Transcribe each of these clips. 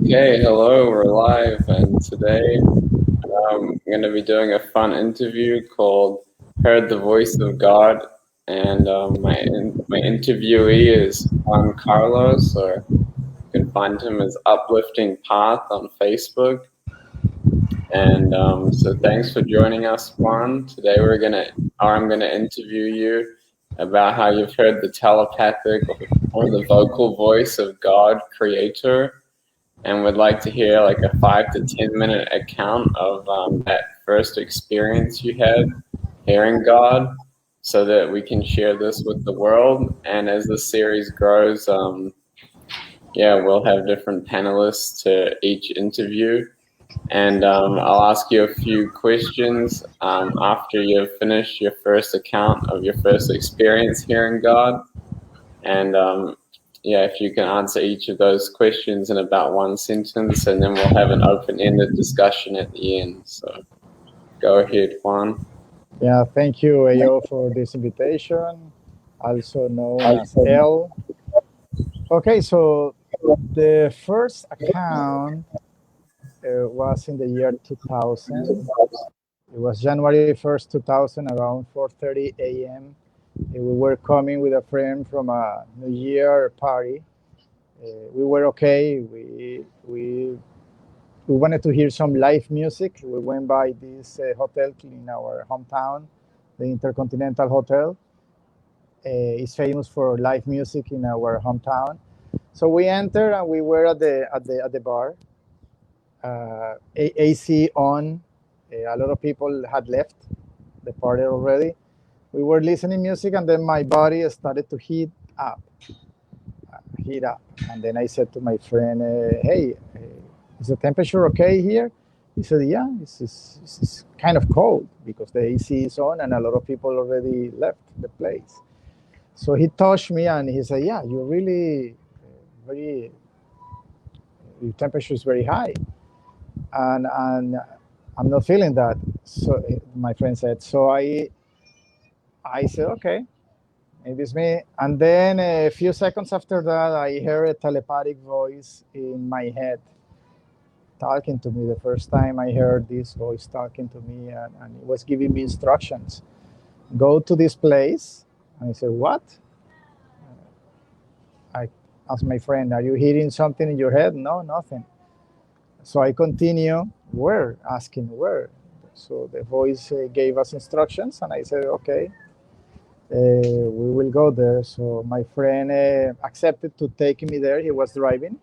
Okay, hello, we're live, and today I'm going to be doing a fun interview called Heard the Voice of God, and my interviewee is Juan Carlos, or you can find him as Uplifting Path on Facebook. And so thanks for joining us, Juan. Today I'm gonna interview you about how you've heard the telepathic or the vocal voice of God, Creator, and would like to hear like a 5 to 10 minute account of that first experience you had hearing God, so that we can share this with the world. And as the series grows, yeah, we'll have different panelists to each interview. And I'll ask you a few questions after you've finished your first account of your first experience hearing God. And yeah, if you can answer each of those questions in about one sentence, and then we'll have an open-ended discussion at the end. So go ahead, Juan. Yeah, thank you, Ayo, for this invitation, also known as L. Okay, so the first account was in the year 2000. It was January 1st, 2000, around 4:30 a.m. We were coming with a friend from a New Year party. We were okay. We wanted to hear some live music. We went by this hotel in our hometown, the Intercontinental Hotel. Is famous for live music in our hometown. So we entered and we were at the bar. AC on. A lot of people had left the party already. We were listening music and then my body started to heat up. And then I said to my friend, "Hey, is the temperature okay here?" He said, "Yeah, it's kind of cold because the AC is on and a lot of people already left the place." So he touched me and he said, "Yeah, you're really very, your temperature is very high." And I'm not feeling that. So my friend said, so I said, "Okay, maybe it's me." And then a few seconds after that, I heard a telepathic voice in my head talking to me. The first time I heard this voice talking to me, and it was giving me instructions. Go to this place. And I said, "What?" I asked my friend, "Are you hearing something in your head?" "No, nothing." So I continue, "Where?" Asking where. So the voice gave us instructions, and I said, "Okay, we will go there." So my friend accepted to take me there. He was driving.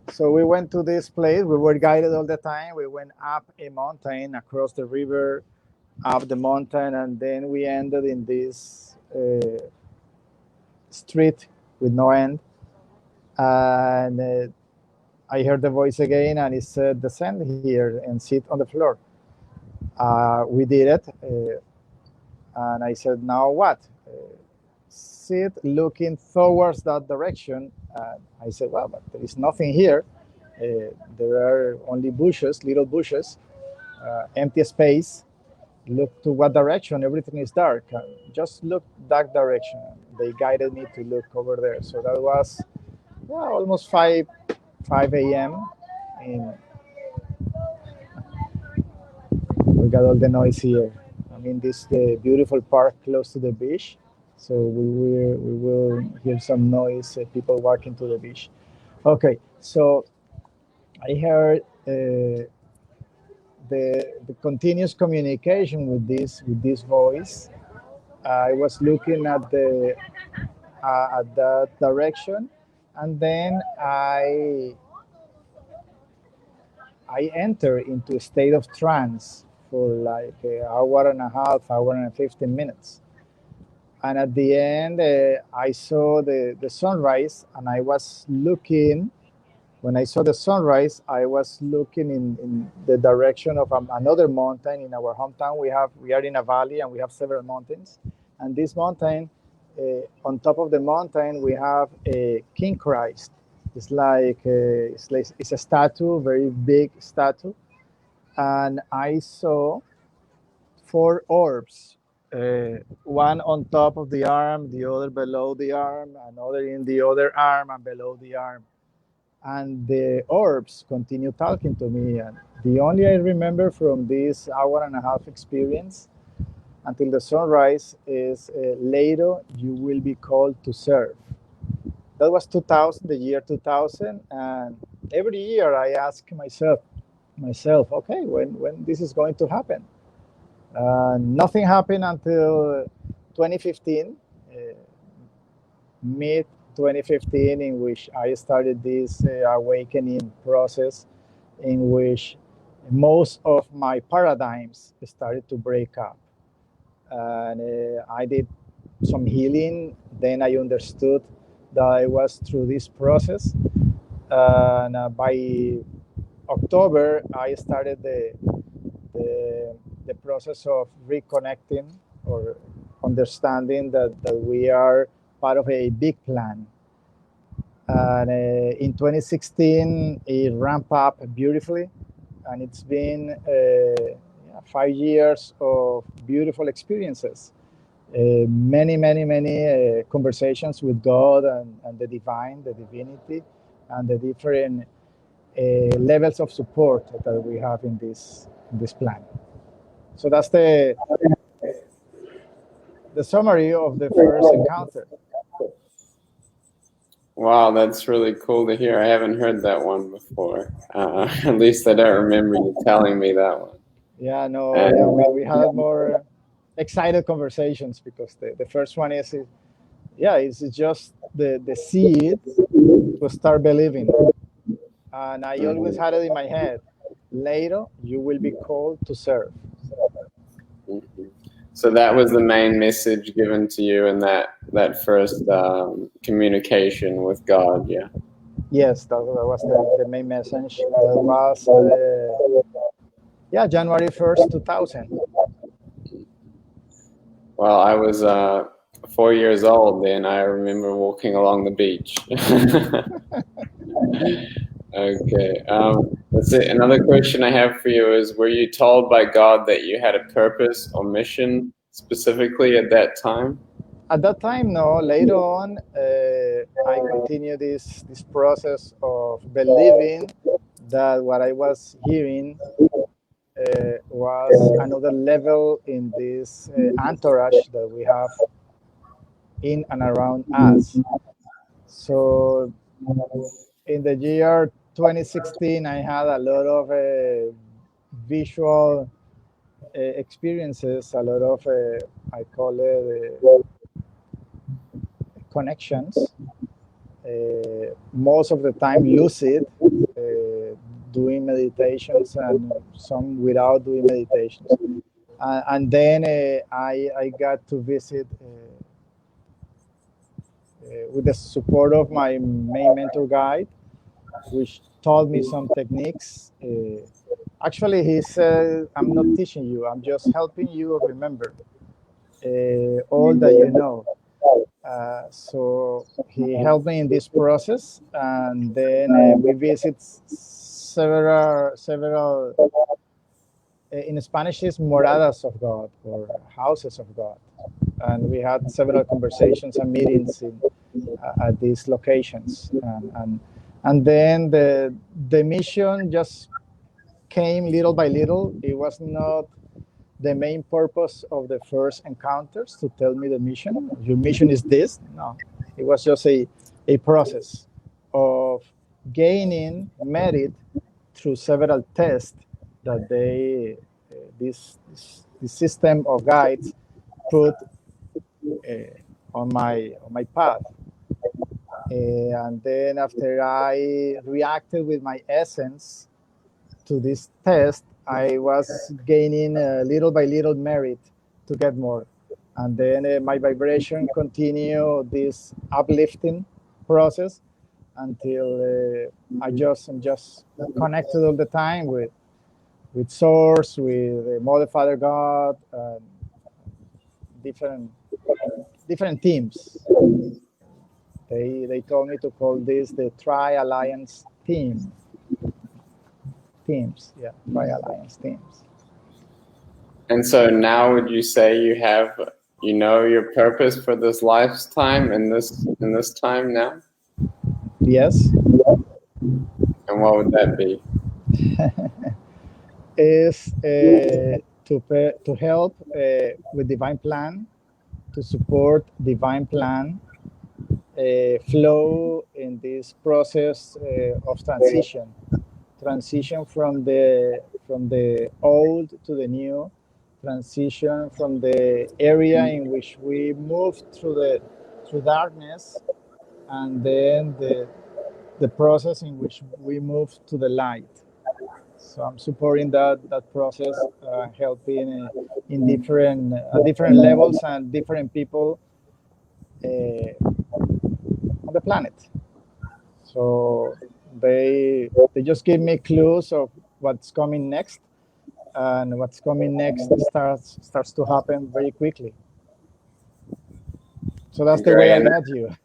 So we went to this place. We were guided all the time. We went up a mountain, across the river, up the mountain, and then we ended in this street with no end. And I heard the voice again, and it said, "Descend here and sit on the floor." We did it, and I said, "Now what?" Sit looking towards that direction. I said, "Well, but there is nothing here. There are only bushes, little bushes, empty space. Look to what direction? Everything is dark. Just look that direction." They guided me to look over there. So that was, well, almost 5 a.m. And we got all the noise here. I mean, this the beautiful park close to the beach. So we will hear some noise, people walking to the beach. Okay, so I heard the continuous communication with this voice. I was looking at that direction, and then I enter into a state of trance for like an hour and a half, hour and 15 minutes. And at the end, I saw the sunrise, and I was looking. When I saw the sunrise, I was looking in the direction of another mountain in our hometown. We are in a valley, and we have several mountains. And this mountain, on top of the mountain, we have a King Christ. It's a statue, very big statue. And I saw four orbs, one on top of the arm, the other below the arm, another in the other arm and below the arm. and the orbs continue talking to me. And the only I remember from this hour and a half experience until the sunrise is later you will be called to serve. That was 2000, the year 2000, and every year I ask myself, okay, when this is going to happen? Nothing happened until 2015, mid 2015, in which I started this awakening process, in which most of my paradigms started to break up. And I did some healing. Then I understood that I was through this process. And by October, I started the process of reconnecting or understanding that we are part of a big plan. And in 2016, it ramped up beautifully. And it's been 5 years of beautiful experiences. Many conversations with God and the divine, the divinity, and the different levels of support that we have in this plan. So that's the summary of the first encounter. Wow, that's really cool to hear. I haven't heard that one before. At least I don't remember you telling me that one. Yeah, no, we had more excited conversations because the first one is, it's just the seed to start believing. And I always had it in my head, later you will be called to serve. Mm-hmm. So that was the main message given to you in that first communication with God, yeah? Yes, that was the main message. That was, January 1st, 2000. Well, I was 4 years old then. I remember walking along the beach. Okay. That's it. Another question I have for you is, were you told by God that you had a purpose or mission specifically at that time? At that time, no. Later on, I continued this process of believing that what I was hearing was another level in this entourage that we have in and around us. So in the year 2016, I had a lot of visual experiences, a lot of, I call it, connections. Most of the time lucid, doing meditations, and some without doing meditations. And then I got to visit with the support of my main mentor guide, which taught me some techniques. Actually, he said, I'm not teaching you, I'm just helping you remember all that you know. So he helped me in this process, and then we visit several in Spanish is moradas of God, or houses of God, and we had several conversations and meetings at these locations, and then the mission just came little by little. It was not the main purpose of the first encounters to tell me the mission. Your mission is this. No, it was just a process of gaining merit through several tests that this system of guides put on my path. And then after I reacted with my essence to this test, I was gaining little by little merit to get more. And then my vibration continued this uplifting process until I'm just connected all the time with Source, with Mother, Father, God, different teams. They told me to call this the Tri-Alliance teams. Tri-Alliance teams. And so now, would you say you have, your purpose for this lifetime in this time now? Yes. And what would that be? Is to help with divine plan, to support divine plan flow in this process of transition from the old to the new, transition from the area in which we moved through darkness, and then the process in which we move to the light. So I'm supporting that process, helping in different levels and different people on the planet. So they just give me clues of what's coming next, and what's coming next starts to happen very quickly. So that's the way Great. I And met you.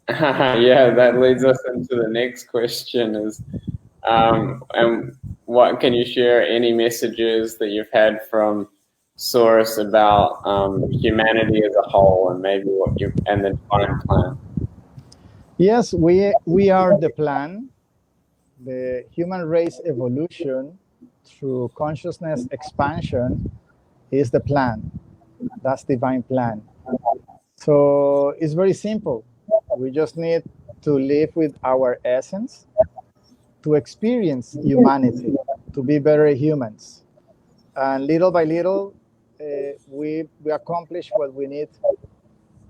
yeah, that leads us into the next question is, and what can you share any messages that you've had from Source about humanity as a whole, and maybe what you and the divine plan? Yes, we are the plan, the human race evolution through consciousness expansion is the plan. That's divine plan. So it's very simple. We just need to live with our essence, to experience humanity, to be better humans. And little by little, we accomplish what we need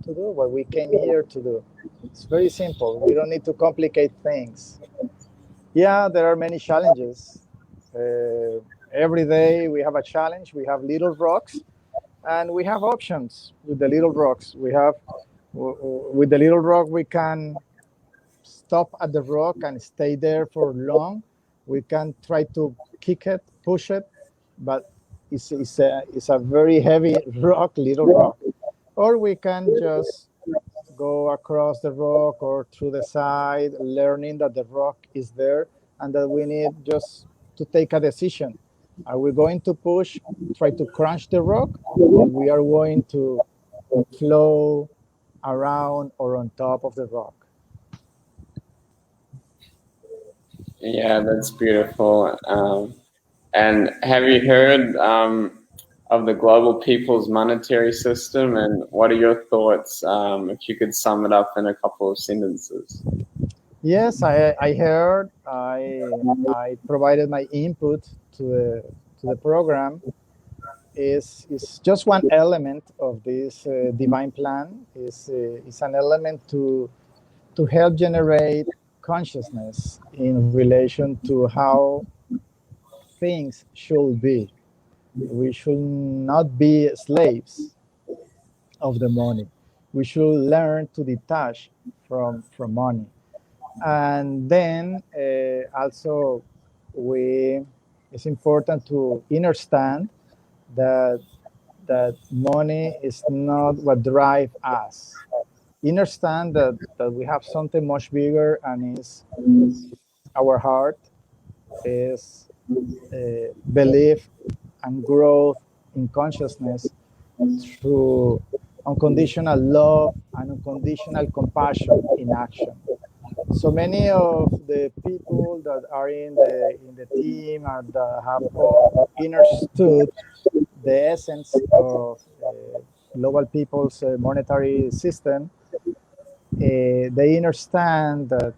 to do, what we came here to do. It's very simple. We don't need to complicate things. Yeah, there are many challenges. Every day we have a challenge. We have little rocks, and we have options with the little rocks. With the little rock, we can stop at the rock and stay there for long. We can try to kick it, push it, but it's a very heavy rock, little rock. Or we can just go across the rock or through the side, learning that the rock is there and that we need just to take a decision. Are we going to push, try to crunch the rock, or we are going to flow around or on top of the rock? Yeah, that's beautiful. And have you heard of the global people's monetary system? And what are your thoughts, if you could sum it up in a couple of sentences? Yes, I heard. I provided my input to the program. Is just one element of this divine plan. Is an element to help generate consciousness in relation to how things should be. We should not be slaves of the money. We should learn to detach from money. And then also, we it's important to understand that money is not what drives us. Understand that we have something much bigger, and is our heart, is belief and growth in consciousness through unconditional love and unconditional compassion in action. So many of the people that are in the team and have understood the essence of global people's monetary system, they understand that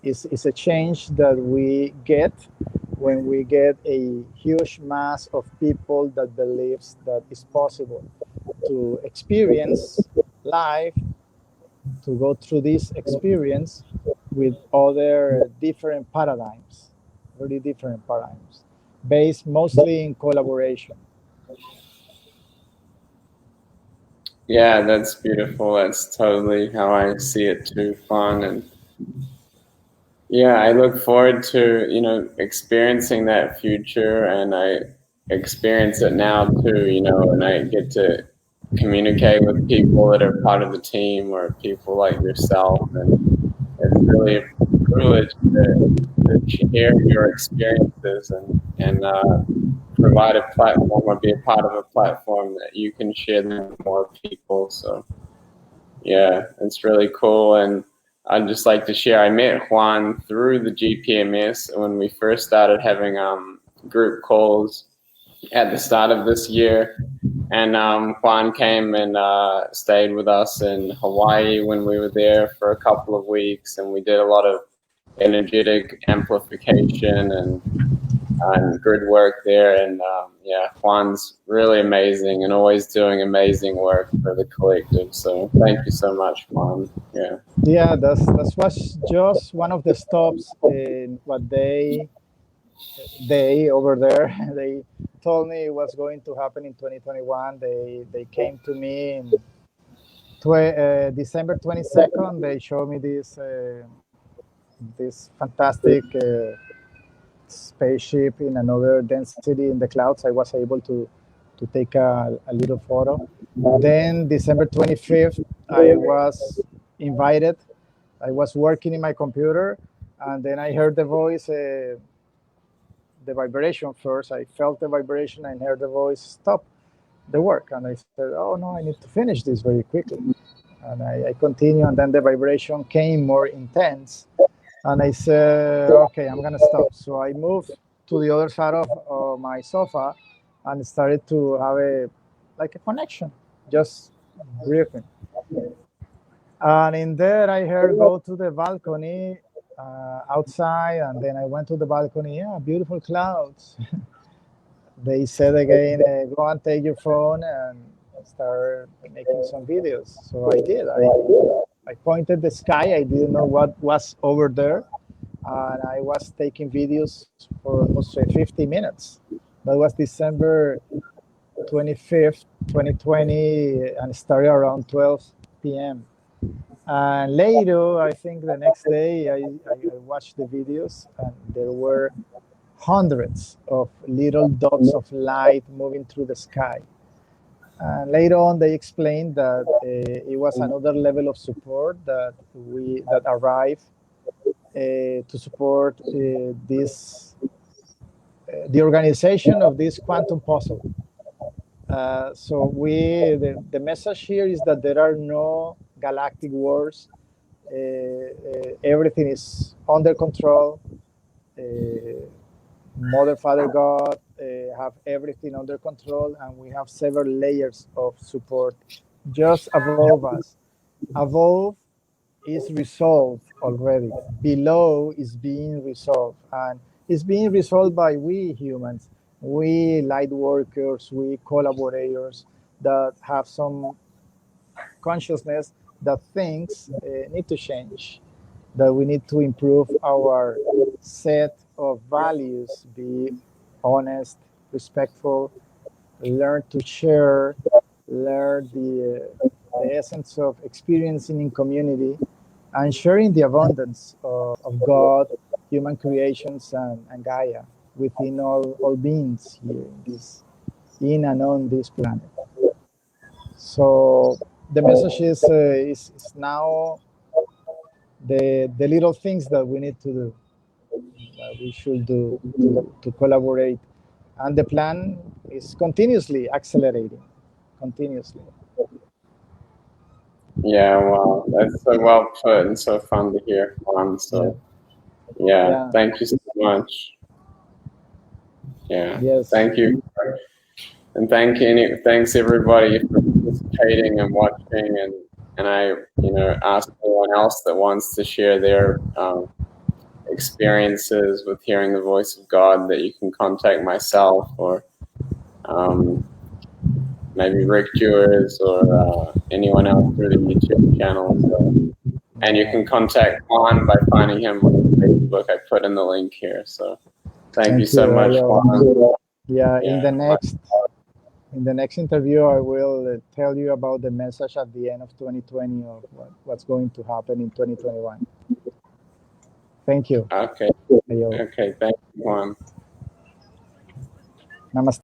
is a change that we get when we get a huge mass of people that believes that it's possible to experience life, to go through this experience with other different paradigms, very different paradigms, based mostly in collaboration. Yeah, that's beautiful. That's totally how I see it too, Juan. And yeah, I look forward to, experiencing that future, and I experience it now too, and I get to communicate with people that are part of the team or people like yourself, and it's really a privilege to share your experiences and provide a platform or be a part of a platform that you can share them with more people. So yeah, it's really cool. And I'd just like to share. I met Juan through the GPMS when we first started having group calls at the start of this year. And Juan came and stayed with us in Hawaii when we were there for a couple of weeks, and we did a lot of energetic amplification and grid work there. And yeah, Juan's really amazing and always doing amazing work for the collective. So thank you so much, Juan. Yeah. Yeah, that was just one of the stops in what they over there they told me was going to happen in 2021. They came to me in December 22nd. They showed me this fantastic spaceship in another density in the clouds. I was able to take a little photo. Then December 25th, I was invited. I was working in my computer, and then I heard the voice, the vibration first. I felt the vibration and heard the voice, stop the work. And I said, oh no, I need to finish this very quickly. And I continue, and then the vibration came more intense. And I said, okay, I'm gonna stop. So I moved to the other side of my sofa and started to have a connection, just briefing. And in there, I heard go to the balcony outside, and then I went to the balcony. Yeah, beautiful clouds. They said again, go and take your phone and start making some videos. So I did. I pointed the sky. I didn't know what was over there, and I was taking videos for almost 50 minutes. That was December 25th, 2020, and started around 12 p.m. And later, I think the next day, I watched the videos, and there were hundreds of little dots of light moving through the sky. And later on, they explained that it was another level of support that arrived to support this the organization of this quantum puzzle. So the message here is that there are no galactic wars. Everything is under control. Mother, Father, God have everything under control, and we have several layers of support just above us. Above is resolved already. Below is being resolved, and it's being resolved by we humans, we light workers, we collaborators that have some consciousness that things need to change, that we need to improve our set of values, be honest, respectful, learn to share, learn the essence of experiencing in community, and sharing the abundance of God, human creations, and Gaia within all beings here in and on this planet. So the message is now the little things that we need to do, that we should do to collaborate. And the plan is continuously accelerating, continuously. Yeah, well, that's so well put and so fun to hear, Juan. So, yeah, thank you so much. Yeah, yes. Thank you. And thanks everybody for participating and watching. And I, ask anyone else that wants to share their experiences with hearing the voice of God that you can contact myself or maybe Rick Jewers or anyone else through the YouTube channel. So, and you can contact Juan by finding him on Facebook. I put in the link here. So thank you so much, Juan. Yeah, in the next interview, I will tell you about the message at the end of 2020 of what's going to happen in 2021. Thank you. Okay. Okay. Thank you, Juan. Namaste.